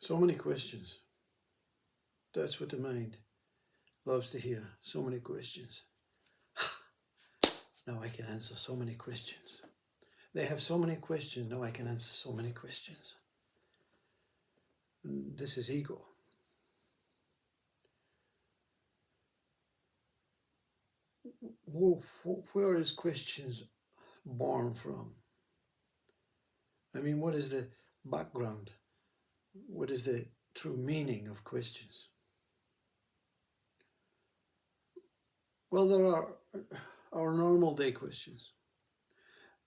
So many questions. That's what the mind loves to hear. So many questions. Now I can answer so many questions. They have so many questions. Now I can answer so many questions. And this is ego. Where is questions born from? I mean, what is the background? What is the true meaning of questions? Well, there are our normal day questions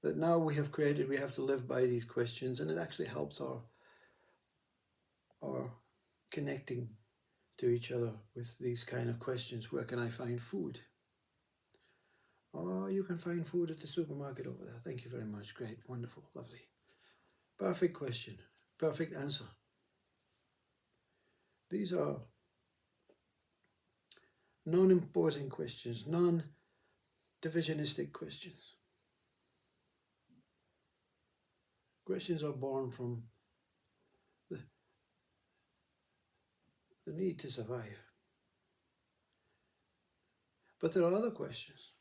that now we have created. We have to live by these questions, and it actually helps our connecting to each other with these kind of questions. Where can I find food? Oh, you can find food at the supermarket over there. Thank you very much. Great, wonderful, lovely. Perfect question, perfect answer. These are non-imposing questions, non-divisionistic questions. Questions are born from the need to survive. But there are other questions.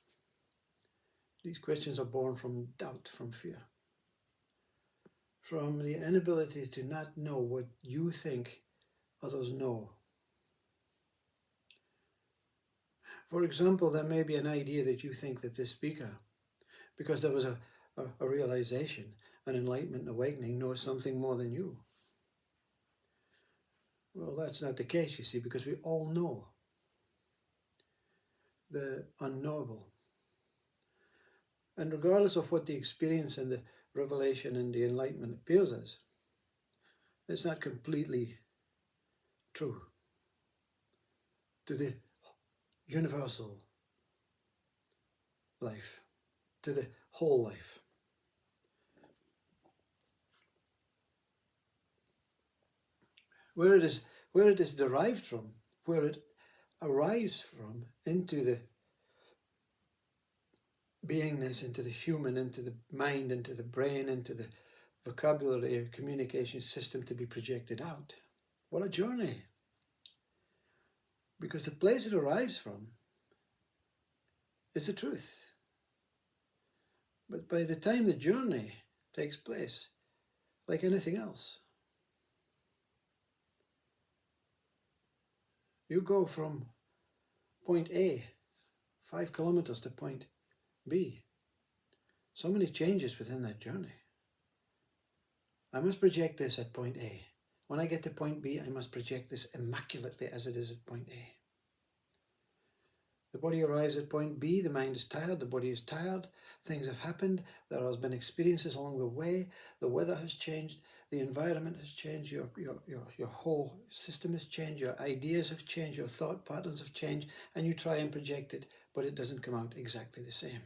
These questions are born from doubt, from fear, from the inability to not know what you think others know. For example, there may be an idea that you think that this speaker, because there was a realization, an enlightenment, an awakening, knows something more than you. Well, that's not the case, you see, because we all know the unknowable. And regardless of what the experience and the revelation and the enlightenment appears as, it's not completely true to the universal life, to the whole life. Where it is derived from, where it arrives from, into the beingness, into the human, into the mind, into the brain, into the vocabulary, communication system to be projected out. What a journey! Because the place it arrives from is the truth. But by the time the journey takes place, like anything else, you go from point A, 5 kilometers, to point B. So many changes within that journey. I must project this at point A. When I get to point B, I must project this immaculately as it is at point A. The body arrives at point B, the mind is tired, the body is tired, things have happened, there has been experiences along the way, the weather has changed, the environment has changed, your whole system has changed, your ideas have changed, your thought patterns have changed, and you try and project it, but it doesn't come out exactly the same.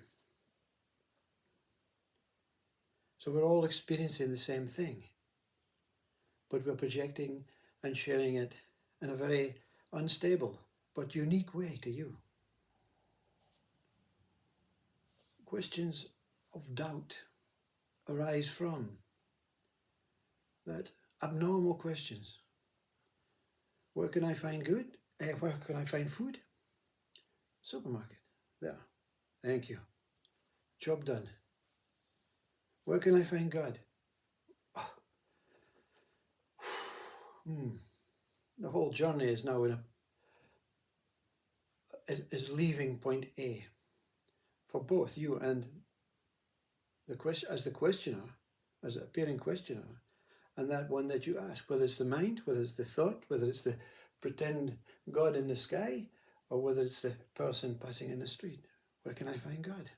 So we're all experiencing the same thing, but we're projecting and sharing it in a very unstable but unique way to you. Questions of doubt arise from that abnormal questions. Where can I find good? Where can I find food? Supermarket. There. Thank you. Job done. Where can I find God? Oh. The whole journey is now is leaving point A for both you and the questioner, as the appearing questioner, and that one that you ask, whether it's the mind, whether it's the thought, whether it's the pretend God in the sky, or whether it's the person passing in the street. Where can I find God?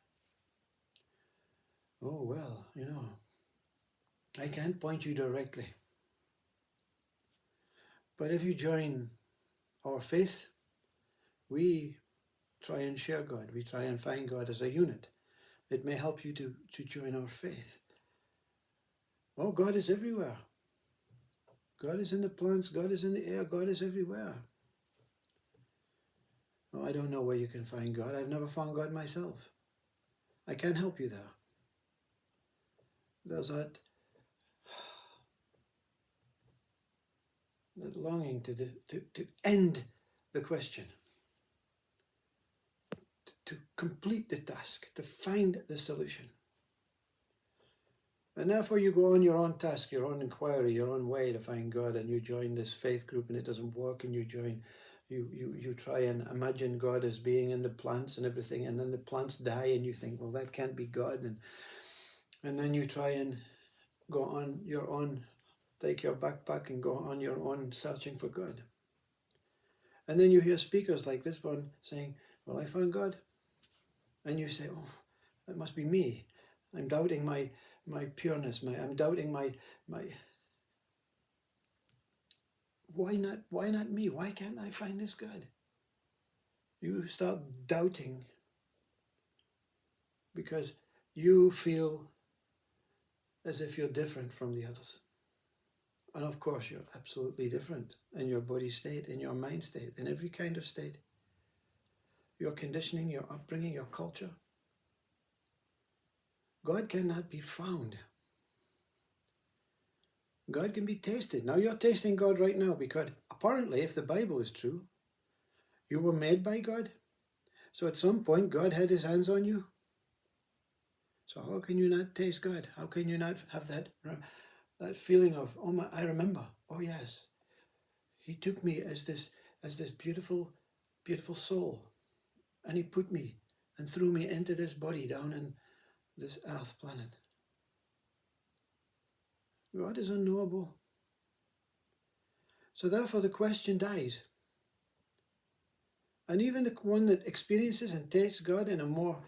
Oh, well, I can't point you directly. But if you join our faith, we try and share God. We try and find God as a unit. It may help you to join our faith. Oh, God is everywhere. God is in the plants, God is in the air, God is everywhere. Oh, I don't know where you can find God. I've never found God myself. I can't help you there. There's that that longing to end the question, to complete the task, to find the solution. And therefore you go on your own task, your own inquiry, your own way to find God, and you join this faith group and it doesn't work, and you try and imagine God as being in the plants and everything, and then the plants die and you think, well, that can't be God, and then you try and go on your own, take your backpack and go on your own searching for God. And then you hear speakers like this one saying, well, I found God. And you say, oh, that must be me. I'm doubting my pureness. I'm doubting my. Why not me? Why can't I find this God? You start doubting because you feel as if you're different from the others. And of course, you're absolutely different in your body state, in your mind state, in every kind of state. Your conditioning, your upbringing, your culture. God cannot be found. God can be tasted. Now you're tasting God right now because apparently, if the Bible is true, you were made by God. So at some point, God had his hands on you. So how can you not taste God? How can you not have that feeling of, oh, I remember. Oh, yes. He took me as this beautiful, beautiful soul. And he put me and threw me into this body down in this earth planet. God is unknowable. So therefore the question dies. And even the one that experiences and tastes God in a more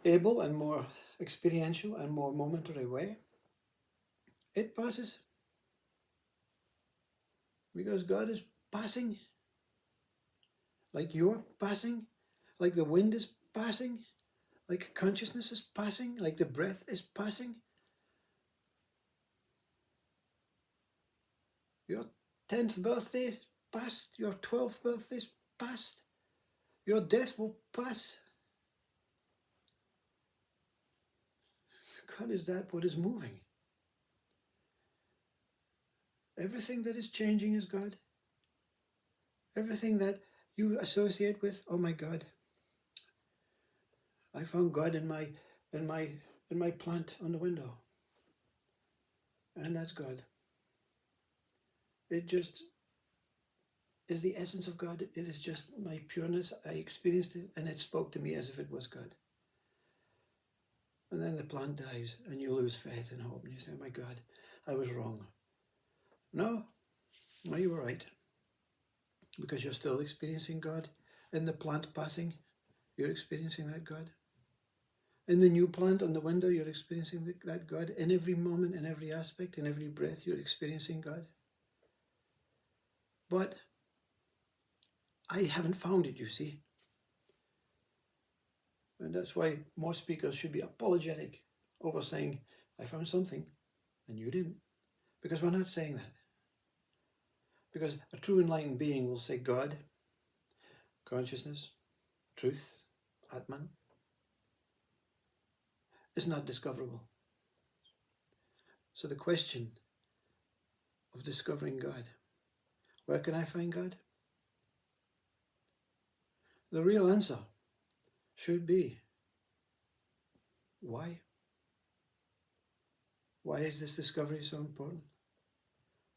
able and more experiential and more momentary way, it passes. Because God is passing. Like you're passing. Like the wind is passing. Like consciousness is passing. Like the breath is passing. Your 10th birthday is past. Your 12th birthday is past. Your death will pass. God, is that what is moving? Everything that is changing is God. Everything that you associate with, oh my God, I found God in my plant on the window. And that's God. It just is the essence of God. It is just my pureness. I experienced it and it spoke to me as if it was God. And then the plant dies and you lose faith and hope and you say, oh my God, I was wrong. No, you were right. Because you're still experiencing God. In the plant passing, you're experiencing that God. In the new plant on the window, you're experiencing that God. In every moment, in every aspect, in every breath, you're experiencing God. But I haven't found it, you see. And that's why more speakers should be apologetic over saying, I found something, and you didn't. Because we're not saying that. Because a true enlightened being will say God, consciousness, truth, Atman, is not discoverable. So the question of discovering God, where can I find God? The real answer should be, why? Why is this discovery so important?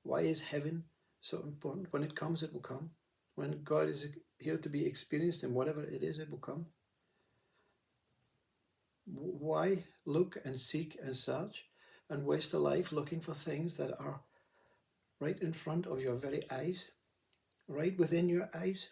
Why is heaven so important? When it comes, it will come. When God is here to be experienced in whatever it is, it will come. Why look and seek and search and waste a life looking for things that are right in front of your very eyes, right within your eyes?